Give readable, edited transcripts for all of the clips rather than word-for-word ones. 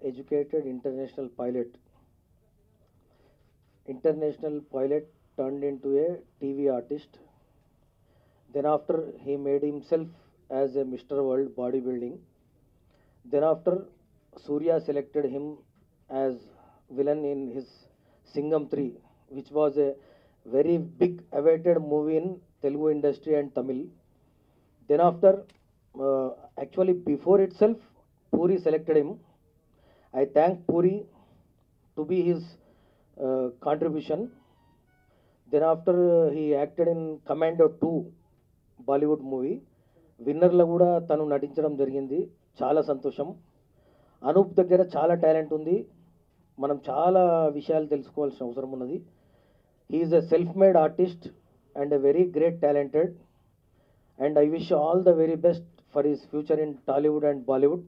educated international pilot turned into a TV artist. Then after he made himself as a Mr. World bodybuilding. Then after Surya selected him as villain in his Singham 3, which was a very big awaited movie in Telugu industry and Tamil. Then after, actually before itself, Puri selected him. I thank Puri to be his contribution. Then after he acted in Commando 2 Bollywood movie విన్నర్లో కూడా తను నటించడం జరిగింది. చాలా సంతోషం. అనూప్ దగ్గర చాలా talent ఉంది. మనం చాలా విషయాలు తెలుసుకోవాల్సిన అవసరం ఉన్నది. He is a self made artist and a very great talented, and I wish all the very best for his future in Tollywood and Bollywood.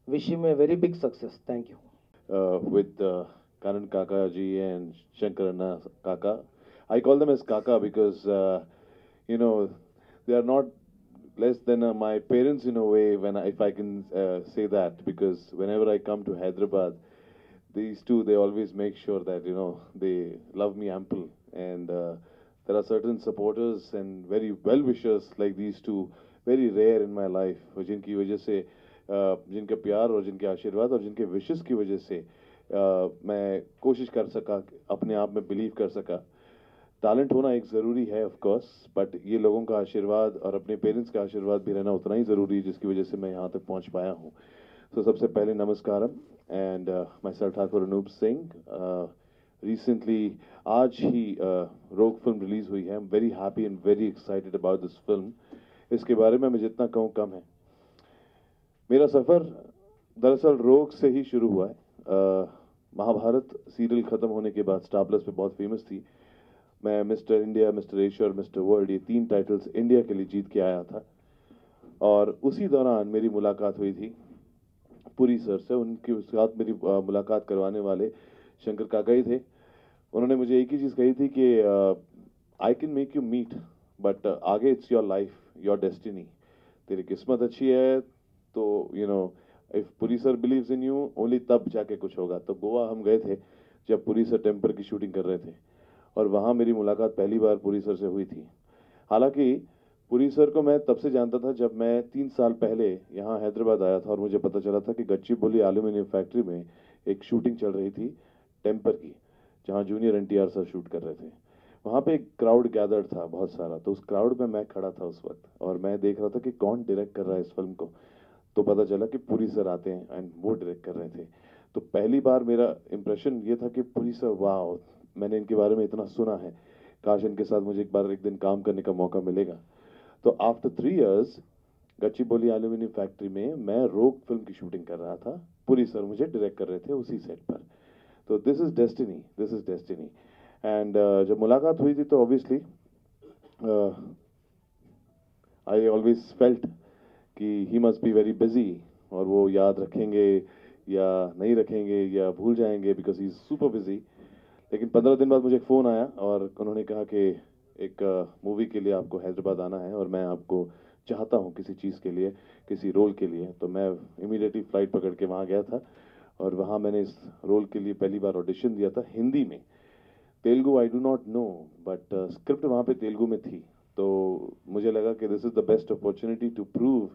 Wish him a very big success. Thank you. With Karan Kaka ji and Shankarana Kaka, I call them as Kaka because you know, they are not less than my parents in a way, when if I can say that, because whenever I come to Hyderabad, these two, they always make sure that, you know, they love me ample, and there are certain supporters and very well wishers like these two, very rare in my life, जिनकी वजह से जिनका प्यार और जिनके आशीर्वाद और जिनके विशेस की वजह से मैं कोशिश कर सका, अपने आप में बिलीव कर सका. टैलेंट होना एक ज़रूरी है ऑफ कोर्स, बट ये लोगों का आशीर्वाद और अपने पेरेंट्स का आशीर्वाद भी रहना उतना ही ज़रूरी है, जिसकी वजह से मैं यहाँ तक पहुँच पाया हूँ. तो सबसे पहले नमस्कारम, and my self Thakur Anoop Singh. Recently आज ही रोग फिल्म रिलीज़ हुई है. I am very happy and very excited about this film. इसके बारे में मैं जितना कहूँ कम है. मेरा सफ़र दरअसल रोग से ही शुरू हुआ है. महाभारत सीरियल ख़त्म होने के बाद स्टार प्लस पे बहुत फेमस थी. मैं मिस्टर इंडिया, मिस्टर एशिया और मिस्टर वर्ल्ड, ये 3 टाइटल्स इंडिया के लिए जीत के आया था. और उसी दौरान मेरी मुलाकात हुई थी पुरी सर से. उनके साथ मेरी मुलाकात करवाने वाले शंकर काका ही थे. उन्होंने मुझे एक ही चीज़ कही थी कि I can make you meet, but आगे it's your life, your destiny. तेरी किस्मत अच्छी है तो you know, if Puri sir believes in you, only तब जाके कुछ होगा. तो गोवा हम गए थे जब पुरी सर टेम्पर की शूटिंग कर रहे थे, और वहाँ मेरी मुलाकात पहली बार पुरी सर से हुई थी. हालांकि पुरी सर को मैं तब से जानता था जब मैं 3 साल पहले यहाँ हैदराबाद आया था, और मुझे पता चला था कि गच्चीबोली एल्यूमिनियम फैक्ट्री में एक शूटिंग चल रही थी टेम्पर की, जहाँ जूनियर NTR सर शूट कर रहे थे. वहाँ पे एक क्राउड गैदर्ड था बहुत सारा. तो उस क्राउड में मैं खड़ा था उस वक्त, और मैं देख रहा था कि कौन डायरेक्ट कर रहा है इस फिल्म को. तो पता चला कि पुरी सर आते हैं एंड वो डायरेक्ट कर रहे थे. तो पहली बार मेरा इम्प्रेशन ये था कि पुरी सर, वाह, मैंने इनके बारे में इतना सुना है, काश इनके साथ मुझे एक दिन काम करने का मौका मिलेगा. तो after 3 years Gachibowli aluminium factory में मैं रोग फिल्म की शूटिंग कर रहा था. पुरी सर मुझे डायरेक्ट कर रहे थे उसी सेट पर. तो this is destiny, this is destiny. And जब मुलाकात हुई थी तो ऑब्वियसली आई ऑलवेज फेल्ट कि he must be very busy, और वो याद रखेंगे या नहीं रखेंगे या भूल जाएंगे, because he is super busy. लेकिन 15 दिन बाद मुझे एक फ़ोन आया और उन्होंने कहा कि एक मूवी के लिए आपको हैदराबाद आना है, और मैं आपको चाहता हूँ किसी चीज़ के लिए, किसी रोल के लिए. तो मैं इमीडिएटली फ़्लाइट पकड़ के वहाँ गया था, और वहाँ मैंने इस रोल के लिए पहली बार ऑडिशन दिया था हिंदी में. Telugu I do not know, but script वहाँ पे तेलुगु में थी. तो मुझे लगा कि this is the best opportunity to prove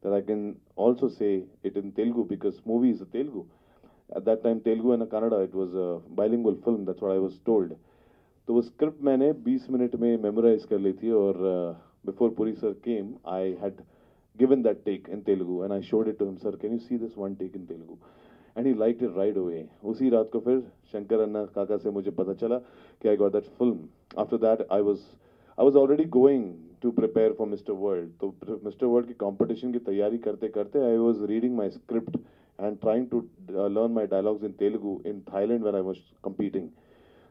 that I can also say it in Telugu, because movie is a Telugu. At that time Telugu and Kannada, it was a bilingual film, that's what I was told. तो वो script मैंने 20 minute में memorise कर ली थी, और before Puri sir came I had given that take in Telugu and I showed it to him. Sir, can you see this one take in Telugu? And he liked it right away. उसी रात को फिर शंकर अन्ना काका से मुझे पता चला कि I got that film. After that I was already going to prepare for Mr. World. तो Mr. World की competition की तैयारी करते करते I was reading my script and trying to learn my dialogues in Telugu in Thailand when I was competing.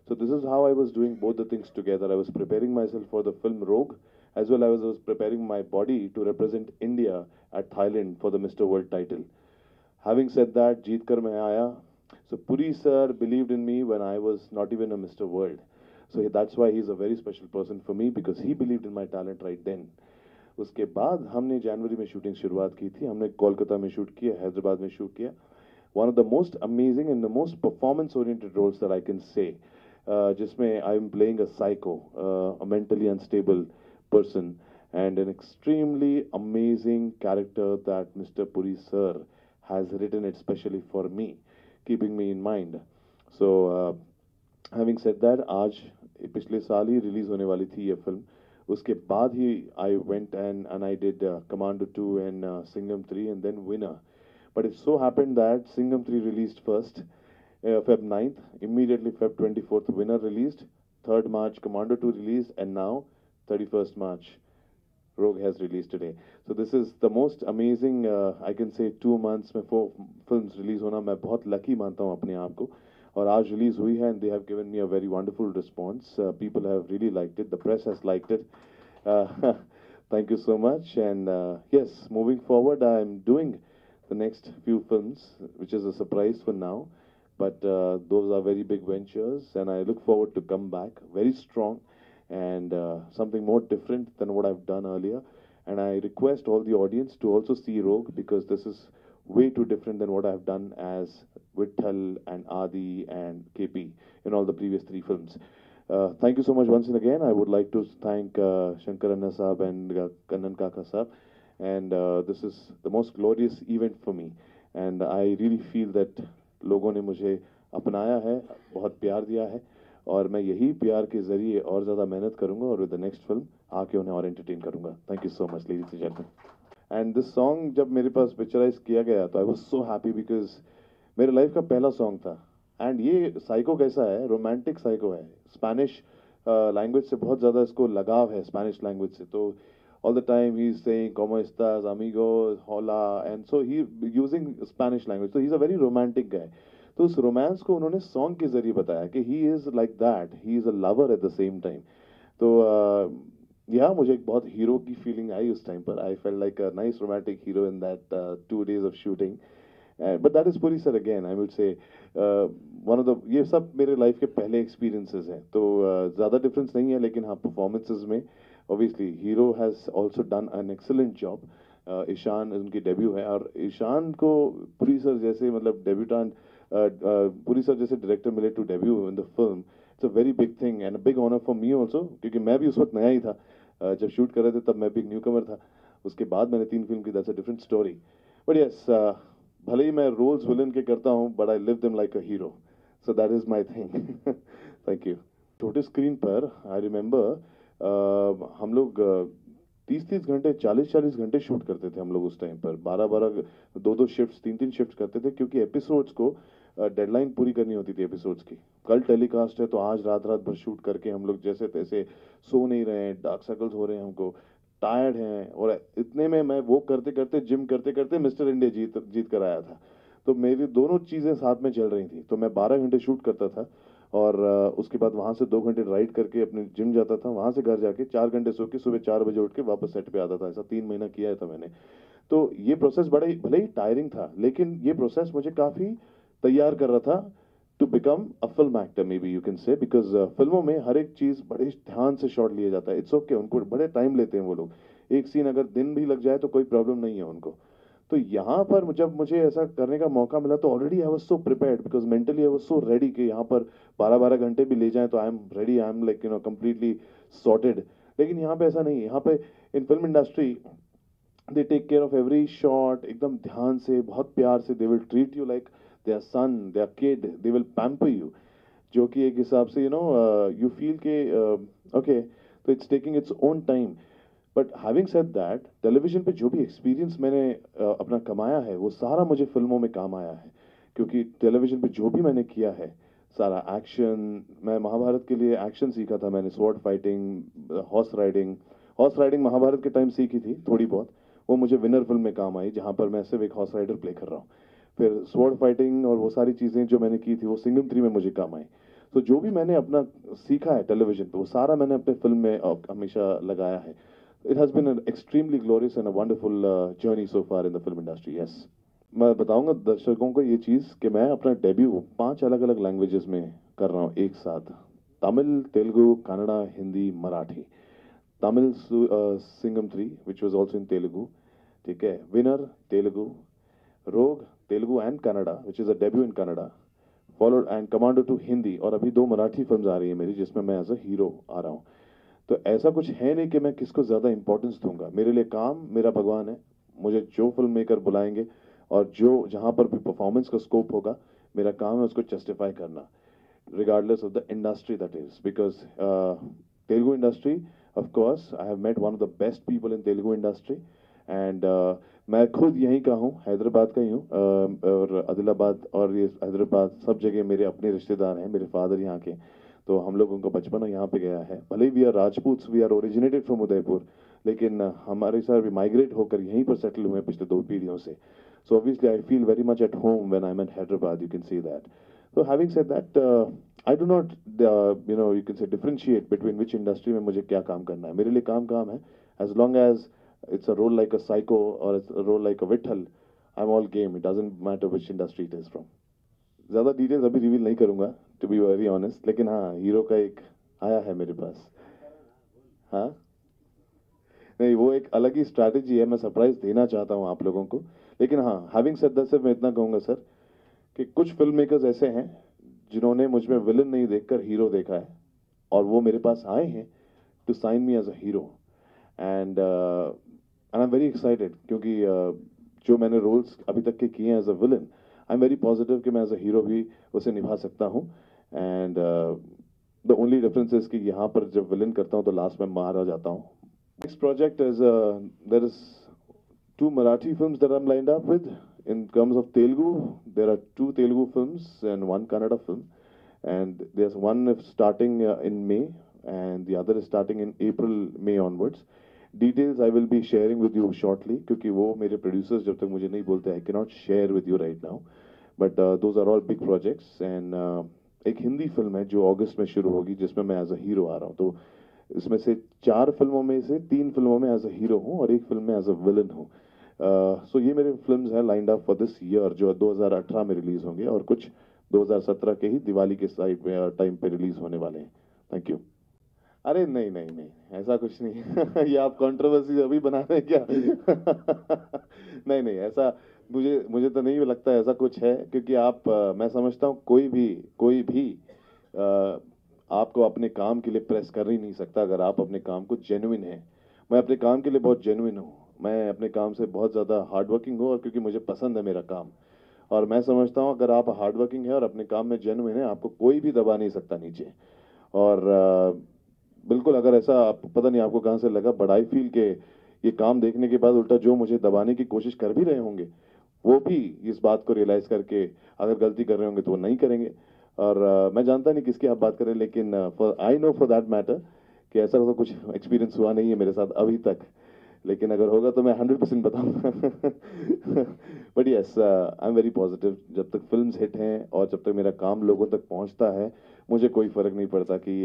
So this is how I was doing both the things together. I was preparing myself for the film Rogue, as well as I was preparing my body to represent India at Thailand for the Mr. World title. Having said that, जीत कर मैं आया. So Puri sir believed in me when I was not even a Mr. World. So that's why he's a very special person for me, because he believed in my talent right then. उसके बाद हमने जनवरी में shooting शुरुआत की थी. हमने कोलकाता में shoot किया, हैदराबाद में शूट किया. one of the most amazing and the most performance oriented roles that I can say, जिसमें I'm playing a psycho, a mentally unstable person, and an extremely amazing character that Mr. Puri sir has written it specially for me, keeping me in mind. So having said that आज पिछले साल ही release होने वाली थी ये film. उसके बाद ही I went and I did Commando 2 and Singham 3 and then Winner. But it so happened that Singham 3 released first Feb 9th, immediately Feb 24th winner released, 3rd March Commando 2 released, and now 31st March Rogue has released today. So this is the most amazing, I can say 2 months में 4 films release होना मैं बहुत lucky मानता हूँ अपने आप को. और आज रिलीज हुई है and they have given me a very wonderful response. People have really liked it. The press has liked it. Thank you so much. And yes, moving forward, I'm doing the next few films, which is a surprise for now. But those are very big ventures, and I look forward to come back very strong and something more different than what I've done earlier. And I request all the audience to also see Rogue, because this is way too different than what I've done as Vitthal and Adi and KP in all the previous 3 films. Thank you so much once again. I would like to thank Shankar Anna Saab and Kannan Kaka Saab. And this is the most glorious event for me. And I really feel that लोगों ने मुझे अपनाया है, बहुत प्यार दिया है, और मैं यही प्यार के ज़रिए और ज़्यादा मेहनत करूँगा और विद द नेक्स्ट फिल्म आके उन्हें और एंटरटेन करूँगा. Thank you so much ladies and gentleman. And this song जब मेरे पास पिक्चराइज किया गया तो आई वाज सो हैप्पी, बिकॉज मेरे लाइफ का पहला सॉन्ग था. एंड ये साइको कैसा है, रोमांटिक साइको है. स्पेनिश लैंग्वेज से बहुत ज़्यादा इसको लगाव है, स्पेनिश लैंग्वेज से. तो all the time he's saying como estas amigos, hola, and so he using Spanish language. So he's a very romantic guy. तो उस रोमांस को उन्होंने सॉन्ग के जरिए बताया कि he is like that, he is a lover at the same time. तो yeah, मुझे एक बहुत हीरो की फीलिंग आई उस टाइम पर. I felt like a nice romantic hero in that 2 days of shooting. But that is Puri sir again, I would say one of the, ये सब मेरे लाइफ के पहले एक्सपीरियंसेस हैं. तो ज़्यादा डिफरेंस नहीं है, लेकिन हाँ परफॉर्मेंसेज में obviously Hero has also done an excellent job. Ishan उनकी डेब्यू है, और ईशान को पुरी सर जैसे मतलब डेब्यूटेंट, पुरी सर जैसे डायरेक्टर मिले to debut in the film. It's a very big thing and a big honour for me also, क्योंकि मैं भी उस वक्त नया ही था. जब शूट कर रहे थे तब मैं भी एक न्यू कमर था. उसके बाद मैंने 3 फिल्म की, that's a different story. But yes, भले ही मैं रोल्स विलन के करता हूँ, but I live them like a hero. So that is my thing. Thank you. छोटे स्क्रीन पर आई रिमेंबर हम लोग 30-30 घंटे 40-40 घंटे शूट करते थे हम लोग उस टाइम पर. 12-12 2-2 शिफ्ट्स 3-3 शिफ्ट्स करते थे, क्योंकि एपिसोड्स को डेडलाइन पूरी करनी होती थी एपिसोड्स की. कल टेलीकास्ट है तो आज रात रात भर शूट करके हम लोग जैसे तैसे सो नहीं रहे हैं, डार्क सर्कल्स हो रहे हैं, हमको टायर्ड हैं. और इतने में मैं वो करते करते जिम करते करते मिस्टर इंडिया जीत कर आया था. तो मेरी दोनों चीज़ें साथ में चल रही थी. तो मैं 12 घंटे शूट करता था, और उसके बाद वहाँ से 2 घंटे राइड करके अपने जिम जाता था. वहाँ से घर जाके 4 घंटे सो के सुबह 4 बजे उठ के वापस सेट पे आता था. ऐसा 3 महीना किया था मैंने. तो ये प्रोसेस बड़ा ही भले ही टायरिंग था, लेकिन ये प्रोसेस मुझे काफ़ी तैयार कर रहा था to become a film actor, may be you can say. Because फिल्मों में हर एक चीज़ बड़े ध्यान से शॉट लिया जाता है. इट्स ओके, उनको बड़े टाइम लेते हैं वो लोग. एक सीन अगर दिन भी लग जाए तो कोई प्रॉब्लम नहीं है उनको. तो यहाँ पर जब मुझे ऐसा करने का मौका मिला तो already I was so prepared, because mentally I was so ready कि यहाँ पर 12-12 घंटे भी ले जाएं तो I am ready, I am like completely sorted. लेकिन यहाँ पे ऐसा नहीं है. यहाँ पे in film industry they take care of every shot, एकदम ध्यान से, बहुत प्यार से. They will treat you like their son, their kid, they will pamper you, जो कि एक हिसाब से यू फील के ओके, तो it's taking its own time. But having said that, television पे जो भी एक्सपीरियंस मैंने अपना कमाया है वो सारा मुझे फिल्मों में काम आया है. क्योंकि टेलीविजन पे जो भी मैंने किया है सारा एक्शन, मैं महाभारत के लिए एक्शन सीखा था मैंने, sword fighting, horse riding Mahabharat के टाइम सीखी थी थोड़ी बहुत. वो मुझे विनर फिल्म में काम आई, जहाँ पर मैं सिर्फ एक हॉर्स राइडर प्ले कर रहा हूँ. फिर स्वॉर्ड फाइटिंग और वो सारी चीज़ें जो मैंने की थी वो सिंघम 3 में मुझे काम आई. तो जो भी मैंने अपना सीखा है टेलीविजन पे वो सारा मैंने अपने फिल्म में हमेशा लगाया है. It has been an extremely glorious and a wonderful journey so far in the film industry. Yes. मैं बताऊंगा दर्शकों को ये चीज़ कि मैं अपना डेब्यू 5 अलग अलग लैंग्वेजेस में कर रहा हूँ एक साथ. Tamil, Telugu, Kannada, Hindi, Marathi. Tamil Singham 3 which was also in Telugu. ठीक है. Winner Telugu, rogue Telugu and Kannada which is a debut in Kannada, followed and commando to Hindi, और अभी 2 मराठी फिल्म्स आ रही है मेरी जिसमें मैं एज अ हीरो आ रहा हूँ। तो ऐसा कुछ है नहीं कि मैं किसको ज़्यादा इंपॉर्टेंस दूंगा। मेरे लिए काम मेरा भगवान है। मुझे जो फिल्म मेकर बुलाएंगे और जो जहाँ पर भी परफॉर्मेंस का स्कोप होगा, मेरा काम है उसको जस्टिफाई करना, regardless of the industry that is, because Telugu industry, of course, I have met one of the best people in Telugu industry, and मैं खुद यहीं का हूँ, हैदराबाद का ही हूँ, और आदिलाबाद और ये हैदराबाद सब जगह मेरे अपने रिश्तेदार हैं, मेरे फादर यहाँ के, तो हम लोगों का बचपन यहाँ पे गया है। भले ही we are Rajputs, we are originated from Udaipur, लेकिन हमारे साथ भी माइग्रेट होकर यहीं पर सेटल हुए हैं पिछले 2 पीढ़ियों से। So obviously I feel very much at home when I'm in Hyderabad, you can see that. So having said that, I do not, you can say differentiate between which industry में मुझे क्या काम करना है। मेरे लिए काम काम है, as long as it's a role like a psycho or it's a role like a Vitthal, I'm all game. It doesn't matter which industry it is from. ज़्यादा डिटेल्स अभी रिवील नहीं करूँगा, to be very honest, लेकिन हाँ, hero का एक आया है मेरे पास। हाँ नहीं, वो एक अलग ही स्ट्रैटेजी है, मैं सरप्राइज देना चाहता हूँ आप लोगों को। लेकिन हाँ, हैविंग सेड दैट, सिर्फ मैं इतना कहूँगा सर कि कुछ फिल्म मेकर्स ऐसे हैं जिन्होंने मुझ में विलन नहीं देखकर हीरो देखा है, और वो मेरे पास आए हैं to sign me as a hero, and I am very excited, क्योंकि जो मैंने रोल्स अभी तक के किए हैं as a villain, I am very positive कि मैं एज अ हीरो भी उसे निभा सकता हूँ। And the only difference is कि यहाँ पर जब विलन करता हूँ तो लास्ट में मारा जाता हूँ। Next project is there is 2 Marathi films that I'm lined up with. In terms of Telugu, there are 2 Telugu films and 1 Kannada film, and there's one starting in May and the other is starting in April, May onwards. Details I will be sharing with you shortly, क्योंकि वो मेरे producers जब तक मुझे नहीं बोलते, I cannot share with you right now. But those are all big projects, and एक Hindi film है जो अगस्त में शुरू होगी जिसमें मैं एज अ हीरो आ रहा हूँ। तो इसमें से 4 फिल्मों में से 3 फिल्मों में एज अ हीरो हूँ और 1 फिल्म में एज अ विलन हूँ। सो ये मेरे फिल्म्स हैं lined up for this year, जो 2018 में रिलीज होंगे, और कुछ 2017 के ही दिवाली के साइड में टाइम पे रिलीज होने वाले हैं। Thank you. अरे नहीं नहीं नहीं, ऐसा कुछ नहीं। ये आप कंट्रोवर्सी अभी बना रहे हैं क्या? नहीं नहीं, ऐसा मुझे तो नहीं लगता ऐसा कुछ है, क्योंकि आप मैं समझता हूँ कोई भी आपको अपने काम के लिए प्रेस कर ही नहीं सकता अगर आप अपने काम को जेन्युइन है। मैं अपने काम के लिए बहुत जेन्युइन हूँ, मैं अपने काम से बहुत ज़्यादा हार्ड वर्किंग हूँ, और क्योंकि मुझे पसंद है मेरा काम, और मैं समझता हूँ अगर आप हार्ड वर्किंग है और अपने काम में जेन्युइन है, आपको कोई भी दबा नहीं सकता नीचे। और बिल्कुल, अगर ऐसा पता नहीं आपको कहाँ से लगा, बट आई फील के ये काम देखने के बाद उल्टा जो मुझे दबाने की कोशिश कर भी रहे होंगे, वो भी इस बात को रियलाइज़ करके अगर गलती कर रहे होंगे तो वो नहीं करेंगे। और मैं जानता नहीं किसकी आप बात करें, लेकिन I know for that matter कि ऐसा तो कुछ एक्सपीरियंस हुआ नहीं है मेरे साथ अभी तक, लेकिन अगर होगा तो मैं 100% बताऊंगा। But yes, I am very positive. जब तक फिल्म्स हिट हैं और जब तक मेरा काम लोगों तक पहुंचता है, मुझे कोई फ़र्क नहीं पड़ता कि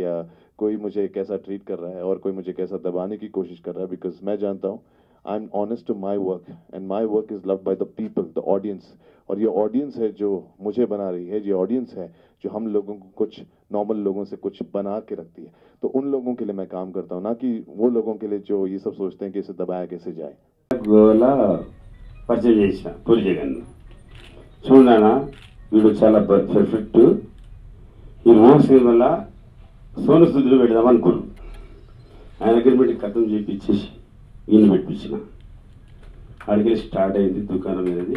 कोई मुझे कैसा ट्रीट कर रहा है और कोई मुझे कैसा दबाने की कोशिश कर रहा है, बिकॉज मैं जानता हूँ I am honest to my work, and my work is loved by the people, the audience. और ये ऑडियंस है जो मुझे बना रही है, ये ऑडियंस है जो हम लोगों को कुछ नॉर्मल लोगों से कुछ बना के रखती है। तो उन लोगों के लिए मैं काम करता हूँ, ना कि वो लोगों के लिए जो ये सब सोचते हैं कि इसे दबाया कैसे जाए। గోలా పరిచయం చేసిన పూరి జగన్ చూడనా, వీడు చాలా పర్ఫెక్ట్, ఈ మోసం వల్ల సోను సుధులు పెడదాం అనుకోను. ఆయన అగ్రిమెంట్ కథం చేపించేసి ఈయన పెట్టించిన అడిగి స్టార్ట్ అయింది దుకాణం అనేది.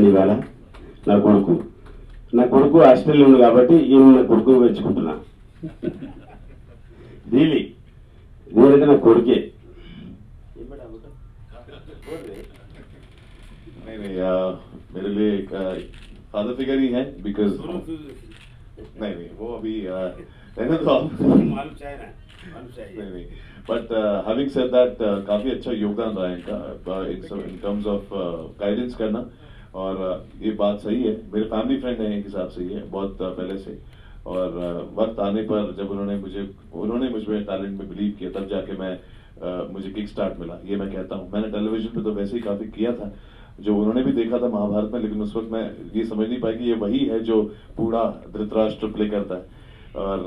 ఇవాళ నా కొడుకు హాస్టల్లో ఉంది కాబట్టి ఈయన నా కొడుకు పెంచుకుంటున్నా. రియలీ నేనంటే నా కొడుకే. नहीं, मेरे लिए एक फादर फिगर ही है, बिकॉज नहीं वो अभी रहना तो नहीं, बट हैविंग सेड दैट काफ़ी अच्छा योगदान रहा है इनका इन टर्म्स ऑफ गाइडेंस करना, और ये बात सही है, मेरे फैमिली फ्रेंड है एक हिसाब से ये बहुत पहले से, और वक्त आने पर जब उन्होंने मुझ में टैलेंट में बिलीव किया, तब जाके मैं मुझे किक स्टार्ट मिला। ये मैं कहता हूँ, मैंने टेलीविजन पे तो वैसे ही काफ़ी किया था जो उन्होंने भी देखा था महाभारत में, लेकिन उस वक्त मैं ये समझ नहीं पाया कि ये वही है जो बूढ़ा धृतराष्ट्र प्ले करता है। और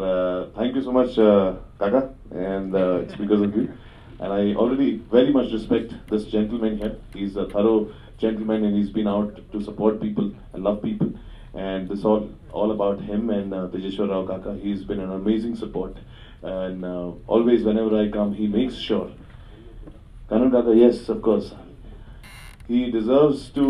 थैंक यू सो मच काका, and it's because of you, and I already very much respect this gentleman here, he is a thorough gentleman, and he's been out to support people and love people. And this all about him and Tejeshwar Rao Kaka. He's been an amazing support, and always whenever I come, he makes sure. Kanan Kaka, yes, of course, he deserves to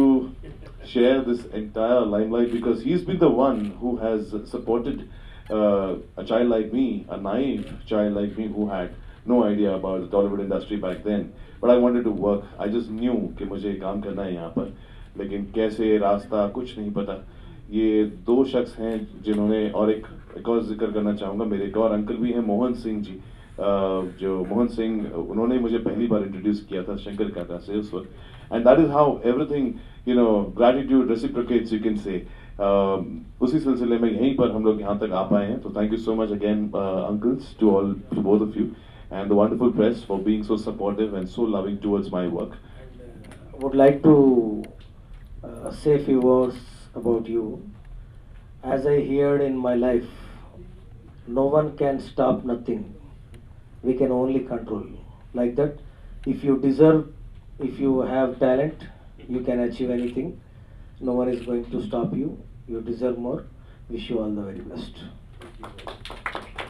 share this entire limelight because he's been the one who has supported a child like me, a naive child like me who had no idea about the Tollywood industry back then. But I wanted to work. I just knew कि मुझे काम करना है यहाँ पर, लेकिन कैसे रास्ता कुछ नहीं पता. ये दो शख्स हैं जिन्होंने, और एक और जिक्र करना चाहूँगा, मेरे एक और अंकल भी हैं, मोहन सिंह जी. जो मोहन सिंह, उन्होंने मुझे पहली बार इंट्रोड्यूस किया था शंकर काका से उस वक्त. And that is how everything, you know, gratitude reciprocates, you can say. उसी सिलसिले में यहीं पर हम लोग यहाँ तक आ पाए हैं. तो thank you so much again, uncles, to both of you, and the wonderful press for being so supportive and so loving towards my work. Would like to say a few words about you. As I heard in my life, no one can stop nothing. We can only control. Like that, if you deserve, if you have talent, you can achieve anything. No one is going to stop you. You deserve more. Wish you all the very best.